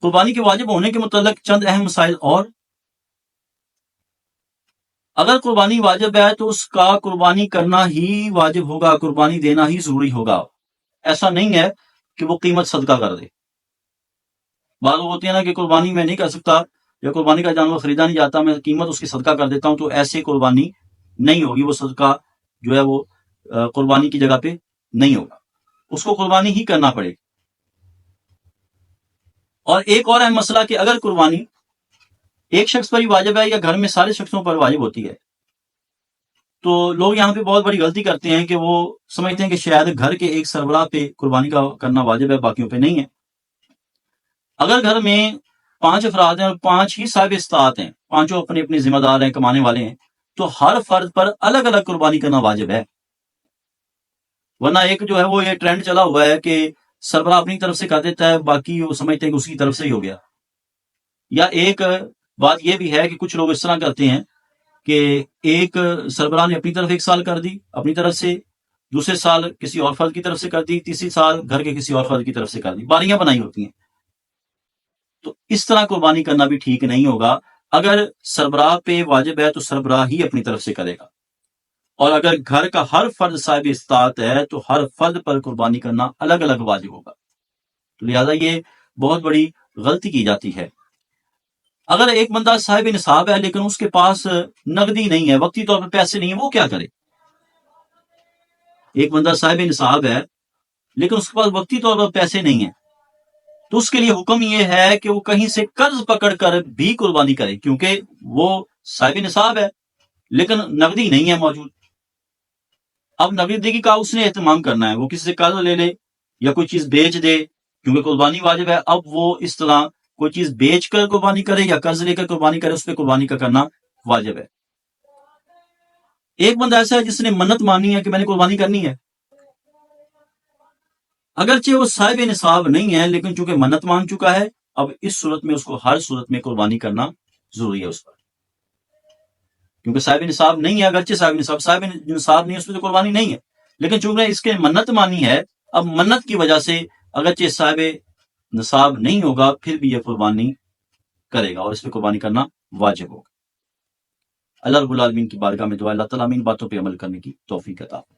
قربانی کے واجب ہونے کے متعلق چند اہم مسائل اور اگر قربانی واجب ہے تو اس کا قربانی کرنا ہی واجب ہوگا، قربانی دینا ہی ضروری ہوگا. ایسا نہیں ہے کہ وہ قیمت صدقہ کر دے. بعض لوگ ہوتے ہیں نا کہ قربانی میں نہیں کر سکتا یا قربانی کا جانور خریدا نہیں جاتا، میں قیمت اس کی صدقہ کر دیتا ہوں، تو ایسے قربانی نہیں ہوگی. وہ صدقہ جو ہے وہ قربانی کی جگہ پہ نہیں ہوگا، اس کو قربانی ہی کرنا پڑے. اور ایک اور اہم مسئلہ کہ اگر قربانی ایک شخص پر ہی واجب ہے یا گھر میں سارے شخصوں پر واجب ہوتی ہے، تو لوگ یہاں پہ بہت بڑی غلطی کرتے ہیں کہ وہ سمجھتے ہیں کہ شاید گھر کے ایک سربراہ پہ قربانی کا کرنا واجب ہے، باقیوں پہ نہیں ہے. اگر گھر میں 5 افراد ہیں اور 5 ہی صاحب استطاعت ہیں، پانچوں اپنے اپنے ذمہ دار ہیں، کمانے والے ہیں، تو ہر فرد پر الگ الگ قربانی کرنا واجب ہے. ورنہ ایک جو ہے وہ یہ ٹرینڈ چلا ہوا ہے کہ سربراہ اپنی طرف سے کر دیتا ہے، باقی وہ سمجھتے ہیں کہ اس کی طرف سے ہی ہو گیا. یا ایک بات یہ بھی ہے کہ کچھ لوگ اس طرح کرتے ہیں کہ ایک سربراہ نے اپنی طرف 1 سال کر دی اپنی طرف سے، دوسرے سال کسی اور فرد کی طرف سے کر دی، تیسری سال گھر کے کسی اور فرد کی طرف سے کر دی، باریاں بنائی ہوتی ہیں. تو اس طرح قربانی کرنا بھی ٹھیک نہیں ہوگا. اگر سربراہ پہ واجب ہے تو سربراہ ہی اپنی طرف سے کرے گا، اور اگر گھر کا ہر فرد صاحب استطاعت ہے تو ہر فرد پر قربانی کرنا الگ الگ واجب ہوگا. تو لہذا یہ بہت بڑی غلطی کی جاتی ہے. اگر ایک بندہ صاحب نصاب ہے لیکن اس کے پاس نقدی نہیں ہے، وقتی طور پر پیسے نہیں ہیں، وہ کیا کرے؟ ایک بندہ صاحب نصاب ہے لیکن اس کے پاس وقتی طور پر پیسے نہیں ہیں، تو اس کے لیے حکم یہ ہے کہ وہ کہیں سے قرض پکڑ کر بھی قربانی کرے، کیونکہ وہ صاحب نصاب ہے لیکن نقدی نہیں ہے موجود. اب نقدی کا اس نے اہتمام کرنا ہے، وہ کسی سے قرض لے لے یا کوئی چیز بیچ دے، کیونکہ قربانی واجب ہے. اب وہ اس طرح کوئی چیز بیچ کر قربانی کرے یا قرض لے کر قربانی کرے، اس پہ قربانی کا کرنا واجب ہے. ایک بندہ ایسا ہے جس نے منت مانی ہے کہ میں نے قربانی کرنی ہے، اگرچہ وہ صاحب نصاب نہیں ہے لیکن چونکہ منت مان چکا ہے، اب اس صورت میں اس کو ہر صورت میں قربانی کرنا ضروری ہے اس پر، کیونکہ صاحب نصاب نہیں ہے. اگرچہ صاحب نصاب نہیں ہے، اس پہ تو قربانی نہیں ہے، لیکن چونکہ اس کے منت مانی ہے، اب منت کی وجہ سے اگرچہ صاحب نصاب نہیں ہوگا پھر بھی یہ قربانی کرے گا اور اس پہ قربانی کرنا واجب ہوگا. اللہ رب العالمین کی بارگاہ میں دعا، اللہ تعالیٰ ہمیں ان باتوں پہ عمل کرنے کی توفیق عطا فرمائے.